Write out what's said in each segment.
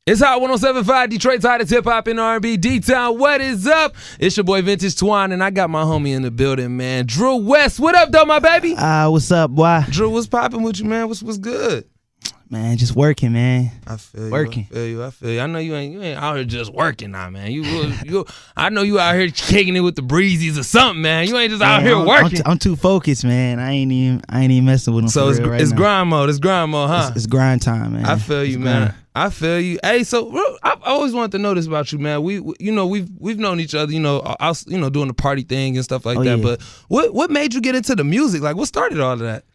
It's Hot 107.5, Detroit's hottest hip-hop and R&B. D-Town, what is up? It's your boy Vintage Twine, and I got my homie in the building, man. Dru Wes, what up, though, my baby? What's up, boy? Dru, what's popping with you, man? What's good? Man, just working, man. I feel you. Working. I feel you. I know you ain't out here just working now, man. I know you out here kicking it with the breezies or something, man. You ain't just out here working. I'm too focused, man. I ain't even messing with them. So for real it's now. grind mode. It's grind mode, huh? It's grind time, man. I feel you, man. I feel you. Hey, so I always wanted to know this about you, man. We've known each other, I was, doing the party thing and stuff like that. Yeah. But what made you get into the music? Like, what started all of that?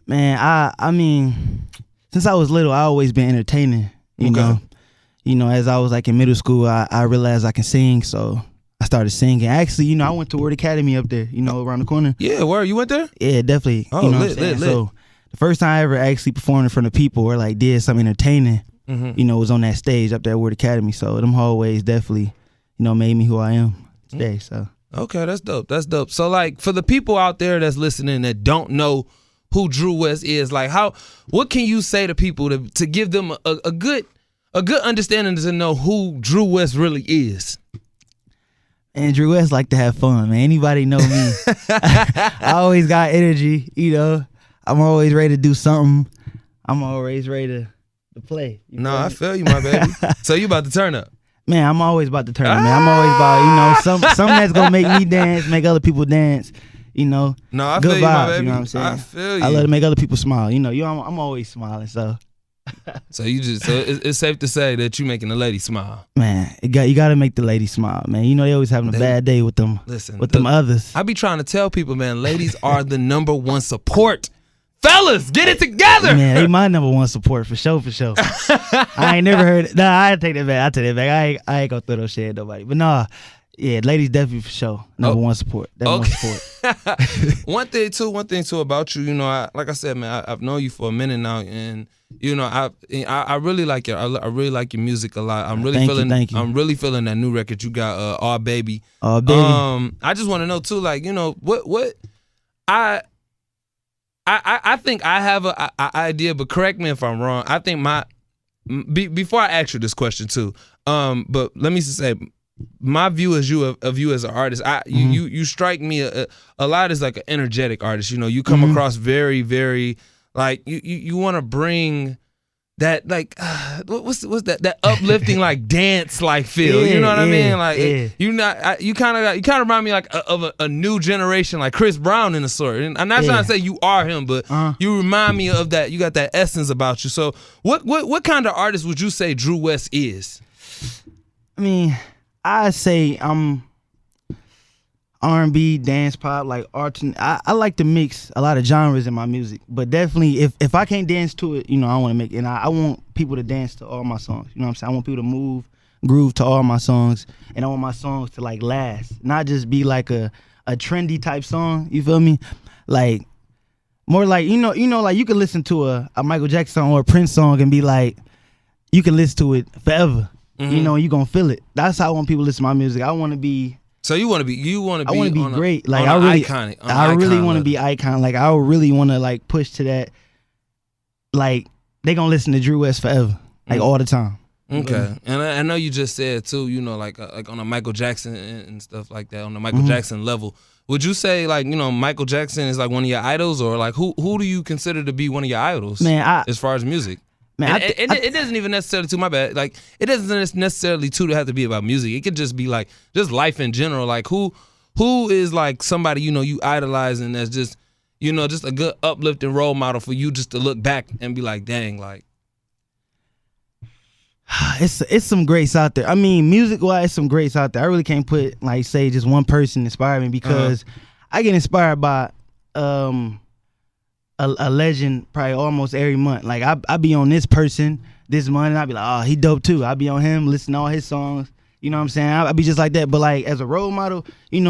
Man, I mean, since I was little, I always been entertaining. You know, as I was like in middle school, I realized I can sing, so I started singing. Actually, I went to Word Academy up there, around the corner. Yeah, where you went there? Yeah, definitely. Oh, lit. So the first time I ever actually performed in front of people or like did something entertaining, was on that stage up there at Word Academy. So them hallways definitely, made me who I am today. So okay, that's dope. That's dope. So like for the people out there that's listening that don't know who Dru Wes is, like what can you say to people to give them a good understanding to know who Dru Wes really is? And Dru Wes like to have fun, man. Anybody know me? I always got energy, I'm always ready to do something. I'm always ready to play. I feel you, my baby. So you about to turn up? Man, I'm always about to turn up, man. I'm always about, something that's gonna make me dance, make other people dance. No, I good feel you, vibes, my baby. You know what I'm saying? I feel you. I love to make other people smile. I'm always smiling, so. So it's safe to say that you making the lady smile. Man, you got to make the lady smile, man. They always having a bad day with them. Listen, with them others. I be trying to tell people, man, ladies are the number one support. Fellas, get it together. Man, they my number one support for sure. I ain't never heard. Nah, I take that back. I ain't gonna throw those shit at nobody. But nah. Yeah, ladies definitely for sure. Number one support. One support. One thing too about you, like I said, man, I've known you for a minute now, and I really like your music a lot. I'm really Thank you. I'm really feeling that new record you got, All Baby. All Baby. I just want to know too, like, what I think I have a idea, but correct me if I'm wrong. I think before I ask you this question too, but let me just say, my view of you as an artist, you strike me a lot as like an energetic artist. You come across very, very like you want to bring that like what's that uplifting like dance like feel. You know what I mean? Like you kind of remind me like of a new generation like Chris Brown in a sort. And I'm not trying to say you are him, but you remind me of that. You got that essence about you. So what kind of artist would you say Dru Wes is? I mean, I say I'm R&B, dance, pop, like art. I like to mix a lot of genres in my music, but definitely if I can't dance to it, I want to make it. And I want people to dance to all my songs. You know what I'm saying? I want people to move, groove to all my songs, and I want my songs to like last, not just be like a trendy type song. You feel me? Like more like like you can listen to a Michael Jackson song or a Prince song and be like, you can listen to it forever. You gonna feel it. That's how I want people to listen to my music. I want to be. So you want to be. I want to be great. Like I really want to be icon. Like I really want to like push to that. Like they gonna listen to Dru Wes forever, like all the time. Okay, and I know you just said too. Like on a Michael Jackson and stuff like that. On the Michael Jackson level, would you say like Michael Jackson is like one of your idols, or like who do you consider to be one of your idols? Man, as far as music. Man, it doesn't even necessarily my bad. Like it doesn't necessarily to have to be about music. It could just be like just life in general. Like who is like somebody you idolize and that's just just a good uplifting role model for you just to look back and be like, dang, like it's some greats out there. I mean, music wise, some greats out there. I really can't put like say just one person inspired me because I get inspired by a legend probably almost every month. Like I be on this person this month and I be like, oh, he dope too. I be on him, listen to all his songs. You know what I'm saying? I be just like that. But like as a role model, you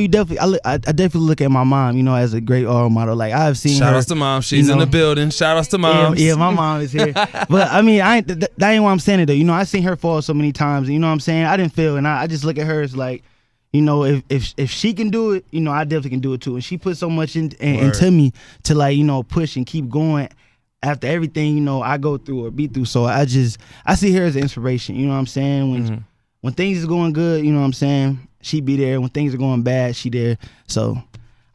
definitely I definitely look at my mom, as a great role model. Like I've seen Shout her. outs to mom. She's in the building. Shout outs to mom. Yeah, my mom is here. But I mean, that ain't why I'm saying it though. I seen her fall so many times. You know what I'm saying? I didn't feel, and I just look at her as like, if she can do it, I definitely can do it too. And she put so much into me to like, push and keep going after everything, you know, I go through or be through. So I see her as an inspiration. You know what I'm saying? When things is going good, you know what I'm saying, she be there. When things are going bad, she there. So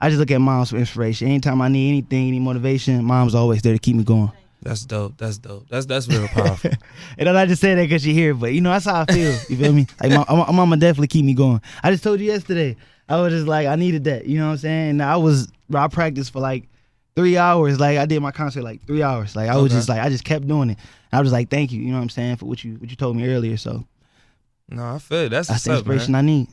I just look at moms for inspiration. Anytime I need anything, any motivation, mom's always there to keep me going. That's dope. That's dope. That's real powerful. And I just say that because she here, but you know, that's how I feel. You feel me? Like my mama definitely keep me going. I just told you yesterday, I was just like, I needed that. You know what I'm saying? And I practiced for like 3 hours. Like I did my concert like 3 hours. Like I was just like, I just kept doing it. And I was like, thank you. You know what I'm saying, for what you told me earlier. So no, I feel it. That's the inspiration I need.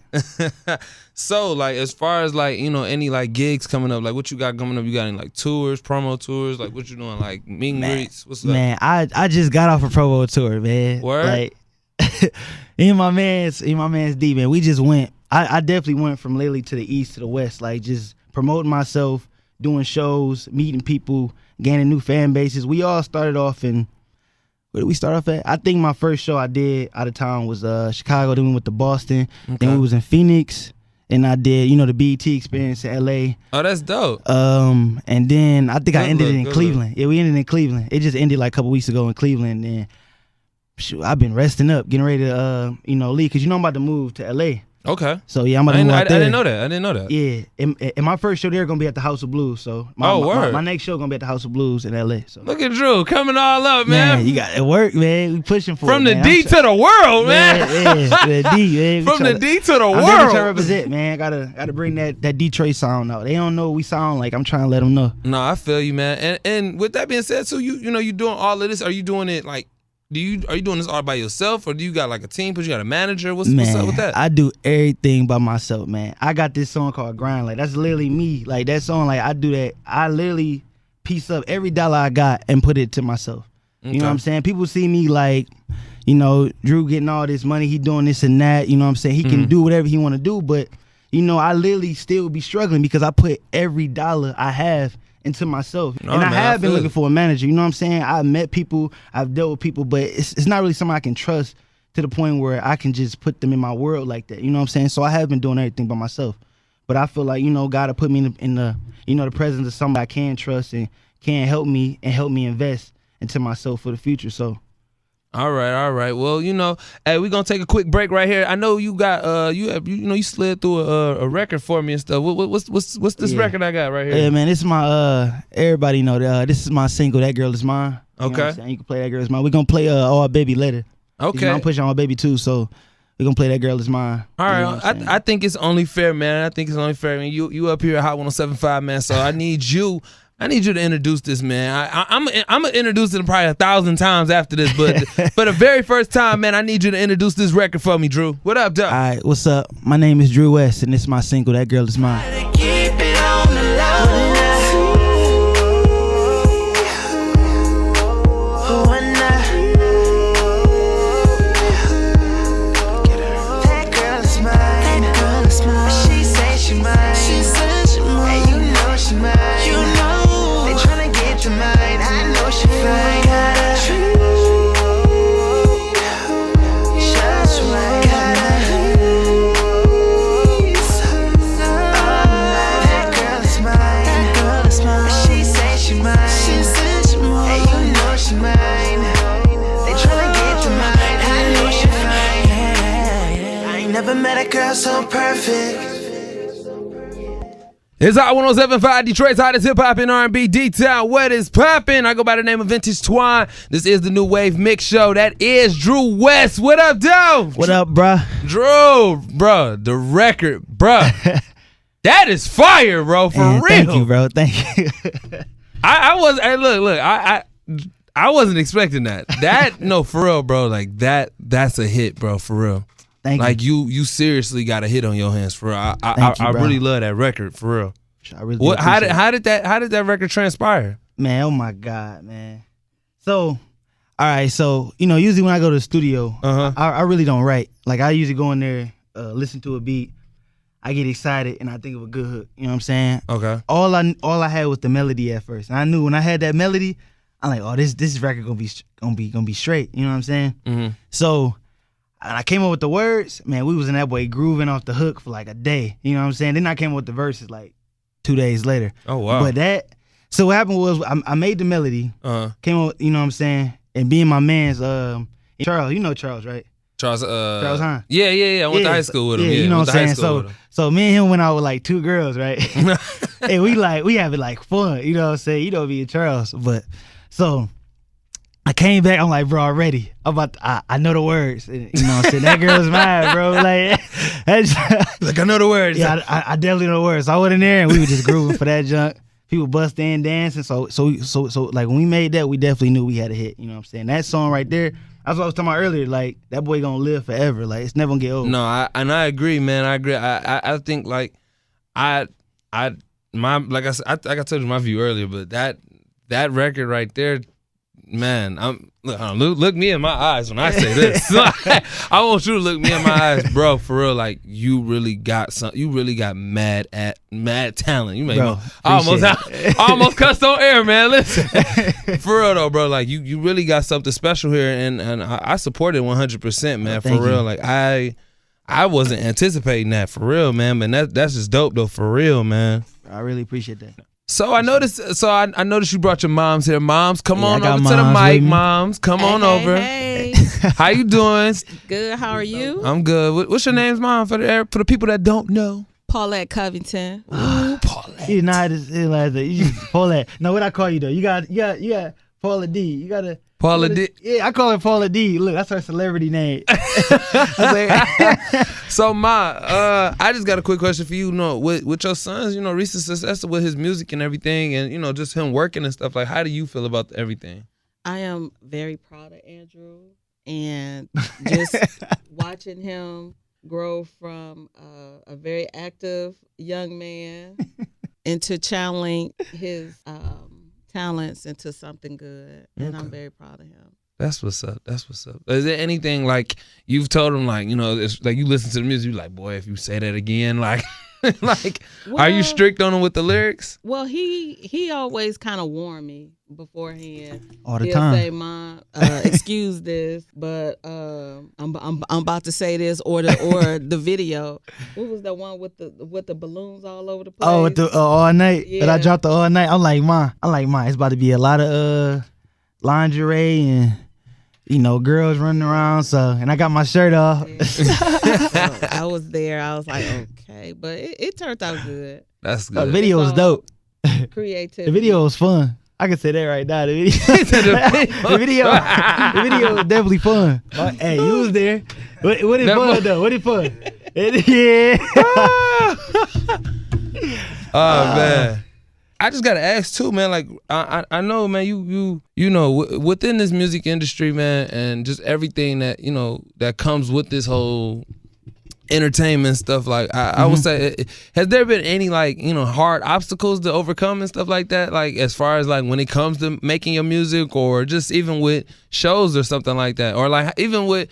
So, like, as far as like, you know, any like gigs coming up, like what you got coming up? You got any like tours, promo tours? Like what you doing? Like meet and greets? What's up? Man, I just got off a promo tour, man. Word? Like in my man's D, man. We just went. I definitely went from lately to the east to the west, like just promoting myself, doing shows, meeting people, gaining new fan bases. We all started off in. Where did we start off at? I think my first show I did out of town was Chicago. Then we went to Boston. Okay. Then we was in Phoenix. And I did, you know, the BET experience in LA. Oh, that's dope. And then I think I ended it in Cleveland. Yeah, we ended in Cleveland. It just ended like a couple weeks ago in Cleveland. And shoot, I've been resting up, getting ready to, you know, leave. Because you know I'm about to move to LA. Okay. So yeah, I'm about to move out there. I didn't know that. Yeah, and my first show there gonna be at the House of Blues. So my next show gonna be at the House of Blues in LA. So look at Dru coming all up, man. You got it work, man. We pushing for from it, the D to the world, man. Yeah, the D, man. From the D to the world. I'm trying to represent, man. Gotta bring that Detroit sound out. They don't know what we sound like. I'm trying to let them know. No, I feel you, man. And with that being said, so you know you doing all of this. Are you doing it like? Are you doing this all by yourself, or do you got like a team? But you got a manager? What's up with that? I do everything by myself, man. I got this song called Grind. Like that's literally me. Like that song, like I do that. I literally piece up every dollar I got and put it to myself. Okay. You know what I'm saying? People see me like, you know, Dru getting all this money, he doing this and that. You know what I'm saying? He can do whatever he want to do, but you know, I literally still be struggling because I put every dollar I have into myself. And I have been looking for a manager. You know what I'm saying? I've met people, I've dealt with people, but it's not really something I can trust to the point where I can just put them in my world like that. You know what I'm saying? So I have been doing everything by myself. But I feel like, you know, God put me in the you know, the presence of somebody I can trust and can help me invest into myself for the future. So All right. Well, you know, hey, we're gonna take a quick break right here. I know you got you slid through a record for me and stuff. What's this record I got right here? Yeah, man, this is my everybody know that this is my single, That Girl Is Mine. You know what I'm saying? You can play That Girl Is Mine. We're gonna play All Baby later. Okay. I'm pushing All Baby too, so we're gonna play That Girl Is Mine. All right. I think it's only fair, man. I mean, you up here at Hot 107.5, man. So I need you to introduce this, man. I'm gonna introduce it probably 1,000 times after this, but for the very first time, man, I need you to introduce this record for me, Dru. What up, Doug? All right, what's up? My name is Dru Wes, and this is my single, That Girl Is Mine. Girl so perfect. It's Hot 107.5, Detroit's hottest hip-hop and R&B, D-Town. What is poppin'? I go by the name of Vintage Twine. This is the New Wave Mix Show. That is Dru Wes. What up, Doe? What up, bruh? Dru, bruh, the record, bruh. That is fire, bro, for real. Thank you, bro. Thank you. I wasn't expecting that. No, for real, bro. Like that's a hit, bro, for real. Thank you. You seriously got a hit on your hands, for real. I really love that record, for real. I really how did that record transpire? Man, oh my God, man. So, all right, so you know, usually when I go to the studio, I really don't write. Like I usually go in there, listen to a beat, I get excited, and I think of a good hook. You know what I'm saying? Okay. All I had was the melody at first, and I knew when I had that melody, I'm like, oh, this record gonna be straight. You know what I'm saying? Mm-hmm. So. And I came up with the words, man, we was in that way grooving off the hook for like a day. You know what I'm saying? Then I came up with the verses like 2 days later. Oh, wow. But So what happened was I made the melody, came up, you know what I'm saying, and being my man's Charles, you know Charles, right? Charles Hahn. Yeah. I went to high school with him. Yeah, you know what I'm saying. So me and him went out with like 2 girls, right? And we have it like fun, you know what I'm saying. You know me and Charles, but so I came back. I'm like, bro, already. I know the words. You know what I'm saying. That girl's mad, bro. Like I know the words. Yeah, I definitely know the words. So I went in there and we were just grooving for that junk. People busting in dancing. So like when we made that, we definitely knew we had a hit. You know what I'm saying. That song right there. That's what I was talking about earlier. Like that boy gonna live forever. Like it's never gonna get old. No, I agree, man. I agree. I think like like I told you my view earlier, but that record right there, man. Look me in my eyes when I say this. I want you to look me in my eyes, bro. For real, like you really got mad talent. You made me. I almost cussed on air, man. Listen, for real though, bro. Like you really got something special here, and I support it 100%, man. For real, like I wasn't anticipating that, for real, man. But that's just dope though, for real, man. I really appreciate that. So I noticed. I noticed you brought your moms here. Moms, come on over to the mic. Moms, come on over. Hey. How you doing? Good. How are you? I'm good. What's your name's, Mom? For the people that don't know. Paulette Covington. Ooh, Paulette. You know how to say like that. You just Paulette. No, what I call you though? You got Paula D. You gotta. Paula D. Yeah, I call her Paula D. Look, that's her celebrity name. So, Ma, I just got a quick question for you. You know, with your son's, you know, recent success with his music and everything, and you know, just him working and stuff. Like, how do you feel about everything? I am very proud of Andrew, and just watching him grow from a very active young man into channeling his talents into something good, and I'm very proud of him. That's what's up. Is there anything like you've told him, like, you know, it's like you listen to the music, you're like, boy, if you say that again, like are you strict on him with the lyrics? Well, he always kind of warned me beforehand. All the He'll time. say, Mom, excuse this, but I'm about to say this, or the video. What was the one with the balloons all over the place? Oh, with the all night. Yeah. But I dropped the all night. I'm like, Ma, it's about to be a lot of lingerie and, you know, girls running around. So, and I got my shirt off. Yeah. So I was there. I was like, okay, but it turned out good. That's good. The video was dope. Creativity. The video was fun. I can say that right now. The video was definitely fun. Hey, you was there. What is fun though? What is fun? Yeah. Oh man. I just gotta ask too, man. Like I know, man. You know, within this music industry, man, and just everything that, you know, that comes with this whole entertainment stuff. Like I would say, has there been any, like, you know, hard obstacles to overcome and stuff like that? Like as far as like when it comes to making your music, or just even with shows or something like that, or like even with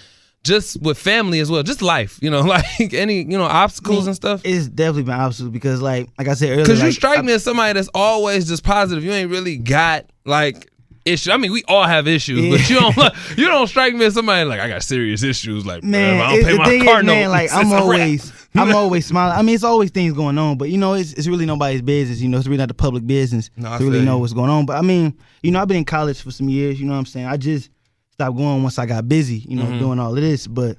family as well, just life, you know, like any, you know, obstacles and stuff? It's definitely been obstacles because, like I said earlier, because you strike me as somebody that's always just positive. You ain't really got like issues. I mean, we all have issues, but you don't strike me as somebody like I got serious issues. Like, man, I don't pay my car note. Like I'm always smiling. I mean, it's always things going on, but you know, it's really nobody's business. You know, it's really not the public business to really know what's going on. But I mean, you know, I've been in college for some years. You know what I'm saying? I just stopped going once I got busy, you know, doing all of this. But,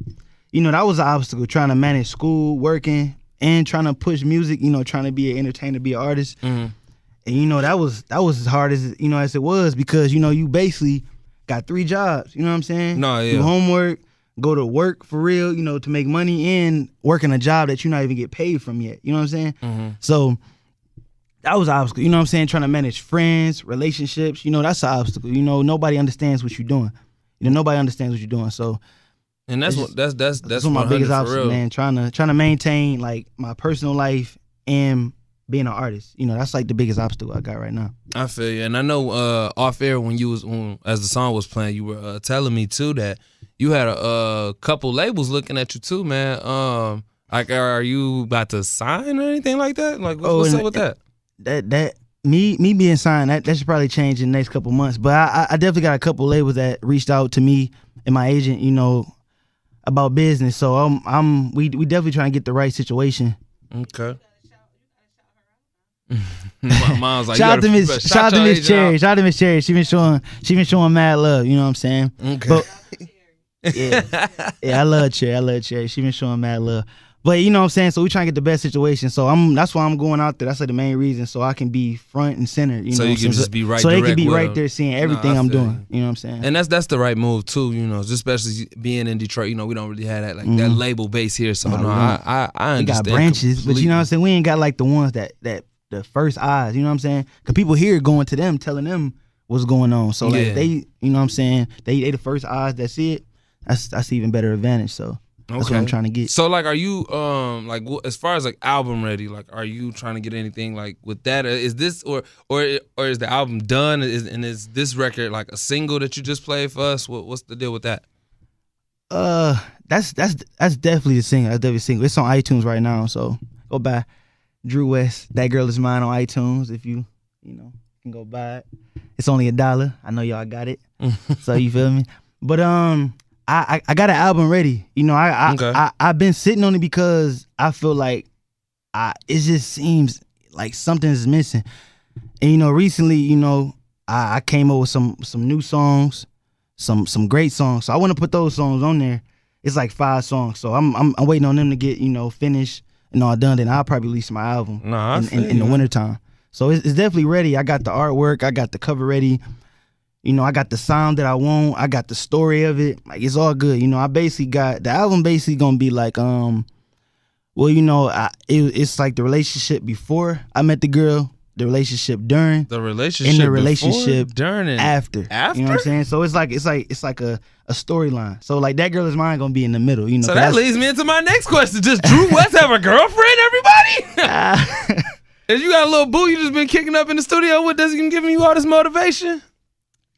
you know, that was an obstacle, trying to manage school, working, and trying to push music, you know, trying to be an entertainer, be an artist. And, you know, that was as hard as, you know, as it was, because, you know, you basically got 3 jobs, you know what I'm saying? No, yeah. Do homework, go to work for real, you know, to make money, and working a job that you're not even get paid from yet, you know what I'm saying? So that was an obstacle, you know what I'm saying? Trying to manage friends, relationships, you know, that's an obstacle. You know, nobody understands what you're doing. You know, nobody understands what you're doing. So, and that's one of my biggest obstacles, man. Trying to maintain like my personal life and being an artist. You know, that's like the biggest obstacle I got right now. I feel you, and I know off air as the song was playing, you were telling me too that you had a couple labels looking at you too, man. Like, are you about to sign or anything like that? Like, what's up with that? That. Me being signed, that should probably change in the next couple months. But I definitely got a couple labels that reached out to me and my agent, you know, about business. So we definitely trying to get the right situation. Okay. Mom's like, shout out to Miss Cherry. Out. Shout out to Miss Cherry. She been showing mad love. You know what I'm saying? Okay. But, yeah, I love Cherry. She been showing mad love. But you know what I'm saying? So we trying to get the best situation. So that's why I'm going out there. That's like the main reason. So I can be front and center. You so know you can just be right. So they can direct be with right them. there seeing everything I'm doing. You know what I'm saying? And that's the right move too. You know, especially being in Detroit. You know, we don't really have that that label base here. So I understand. We got branches, completely. but you know what I'm saying? We ain't got like the ones that the first eyes. You know what I'm saying? Because people here going to them, telling them what's going on. So like they, you know what I'm saying? They the first eyes that see it. That's even better advantage. So. That's what I'm trying to get. So like, are you as far as like album ready? Like, are you trying to get anything like with that? Is this or is the album done? Is this record like a single that you just played for us? What's the deal with that? That's definitely the single. That's definitely a single. It's on iTunes right now. So go buy Dru Wes. That Girl Is Mine on iTunes. If you can go buy it. It's only $1. I know y'all got it. So you feel me? But I got an album ready. You know, I've been sitting on it because I feel like it just seems like something's missing. And you know, recently, you know, I came up with some new songs, some great songs. So I want to put those songs on there. It's like 5 songs. So I'm waiting on them to get, you know, finished and all done. Then I'll probably release my album in the wintertime. So it's definitely ready. I got the artwork. I got the cover ready. You know, I got the sound that I want. I got the story of it. Like, it's all good. You know, I basically got the album basically gonna be like, well, you know, it's like the relationship before I met the girl, the relationship during, the relationship, and the relationship before, during, and after. You know what I'm saying? So it's like a storyline. So like That Girl Is Mine gonna be in the middle. You know. So that leads me into my next question. Does Dru Wes have a girlfriend? Everybody? If you got a little boo you just been kicking up in the studio with, does he giving you all this motivation?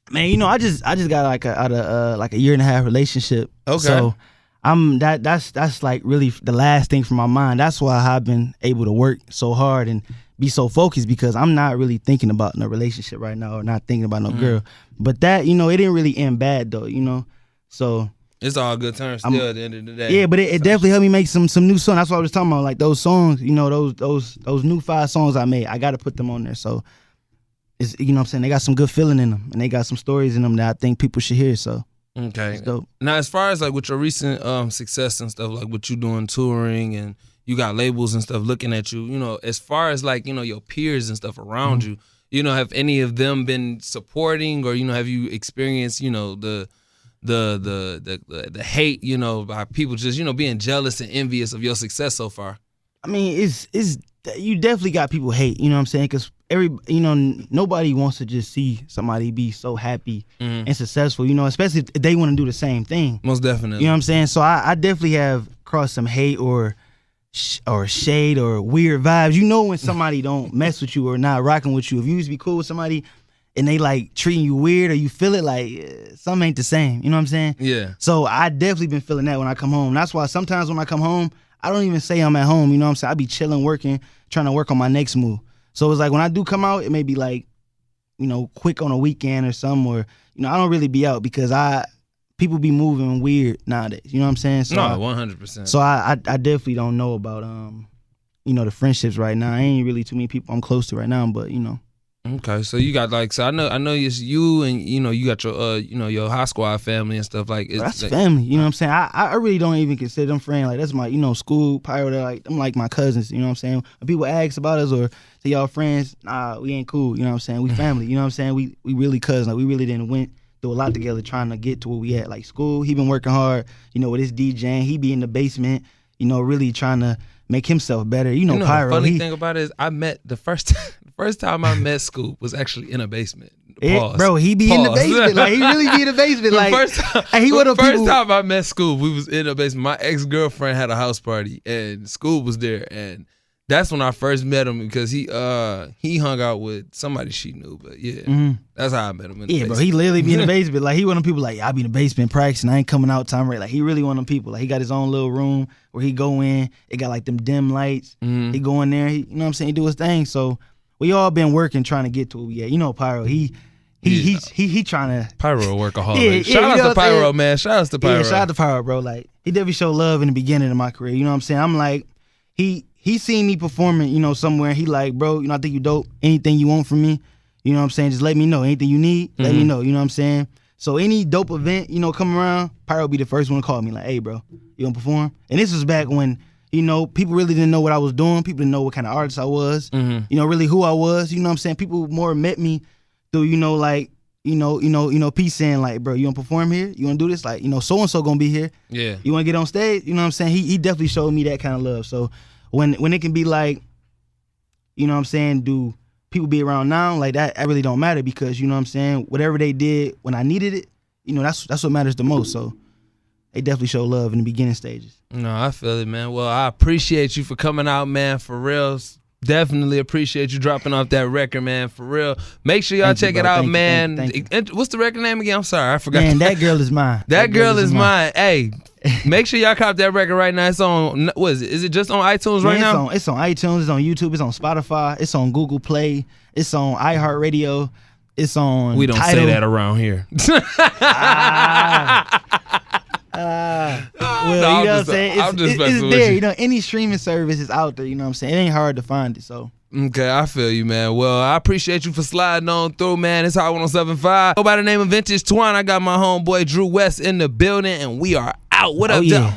Man, you know, I just got like a year and a half relationship. Okay. So that's like really the last thing from my mind. That's why I've been able to work so hard and be so focused, because I'm not really thinking about no relationship right now, or not thinking about no girl. But that, you know, it didn't really end bad though, you know. So it's all good terms still at the end of the day. Yeah, but it definitely helped me make some new songs. That's what I was talking about. Like those songs, you know, those new 5 songs I made, I got to put them on there. So it's, you know what I'm saying, they got some good feeling in them, and they got some stories in them that I think people should hear. So okay, it's dope. Now, as far as like with your recent success and stuff, like what you doing touring, and you got labels and stuff looking at you, you know, as far as like, you know, your peers and stuff around you, you know, have any of them been supporting, or, you know, have you experienced, you know, the hate, you know, by people just, you know, being jealous and envious of your success so far? I mean, it's you definitely got people hate, you know what I'm saying? Because nobody wants to just see somebody be so happy and successful, you know, especially if they want to do the same thing. Most definitely. You know what I'm saying? So I definitely have crossed some hate or shade or weird vibes. You know when somebody don't mess with you or not rocking with you. If you used to be cool with somebody and they like treating you weird, or you feel it like something ain't the same. You know what I'm saying? Yeah. So I definitely been feeling that when I come home. That's why sometimes when I come home, I don't even say I'm at home. You know what I'm saying? I be chilling, working, trying to work on my next move. So it's like when I do come out, it may be like, you know, quick on a weekend or something, or, you know, I don't really be out because people be moving weird nowadays. You know what I'm saying? So 100%. So I definitely don't know about you know, the friendships right now. I ain't really too many people I'm close to right now, but you know. Okay, so you got like, so I know it's you, and you know you got your you know, your Hot Squad family and stuff like. That's family, you know what I'm saying. I really don't even consider them friends. Like that's my, you know, school Pyro. They're like, I'm like my cousins. You know what I'm saying. When people ask about us or say y'all friends, nah, we ain't cool. You know what I'm saying. We family. You know what I'm saying. We really cousins. Like we really didn't went through a lot together trying to get to where we at. Like school, he been working hard. You know, with his DJing, he be in the basement. You know, really trying to make himself better. You know Pyro. The funny thing about it is, I met the first time I met Scoop was actually in a basement. Pause. Bro, he be in the basement. Like, he really be in the basement. Like, first time I met Scoop, we was in the basement. My ex-girlfriend had a house party, and Scoop was there. And that's when I first met him, because he hung out with somebody she knew. But yeah, that's how I met him in the basement. Bro, he literally be in the basement. Like, he one of them people like, I be in the basement practicing. I ain't coming out time right. Like, he really one of them people. Like, he got his own little room where he go in. It got like them dim lights. He go in there. You know what I'm saying? He do his thing. So we all been working trying to get to where we at. You know, Pyro, he trying to. Pyro workaholic. Shout out to Pyro, man. Shout out to Pyro. Yeah, shout out to Pyro, bro. Like, he definitely showed love in the beginning of my career. You know what I'm saying? I'm like, he he seen me performing, you know, somewhere. He like, bro, you know, I think you dope. Anything you want from me, you know what I'm saying? Just let me know. Anything you need, let me know. You know what I'm saying? So any dope event, you know, come around, Pyro will be the first one to call me like, hey, bro, you gonna perform? And this was back when, you know, people really didn't know what I was doing. People didn't know what kind of artist I was. You know, really who I was. You know what I'm saying? People more met me through, you know, like, you know, P saying like, bro, you wanna perform here? You wanna do this? Like, you know, so and so gonna be here. Yeah. You wanna get on stage? You know what I'm saying? He definitely showed me that kind of love. So when it can be like, you know what I'm saying, do people be around now? Like that really don't matter because, you know what I'm saying, whatever they did when I needed it, you know, that's what matters the most. So they definitely show love in the beginning stages. No, I feel it, man. Well, I appreciate you for coming out, man, for real. Definitely appreciate you dropping off that record, man, for real. Make sure y'all check it out, man. Thank you. What's the record name again? I'm sorry, I forgot. Man, That Girl Is Mine. That girl is mine. Hey, make sure y'all cop that record right now. It's on, what is it? Is it just on iTunes right now? It's on iTunes, it's on YouTube, it's on Spotify, it's on Google Play, it's on iHeartRadio, it's on We don't Tidal. say that around here. Well, No, you know what I'm saying? I'm just It's messing with there. you. You know, any streaming service is out there. You know what I'm saying? It ain't hard to find it. So. Okay, I feel you, man. Well, I appreciate you for sliding on through, man. It's Hot 107.5. Go by the name of Vintage Twine. I got my homeboy Dru Wes in the building, and we are out. What up, yeah. though?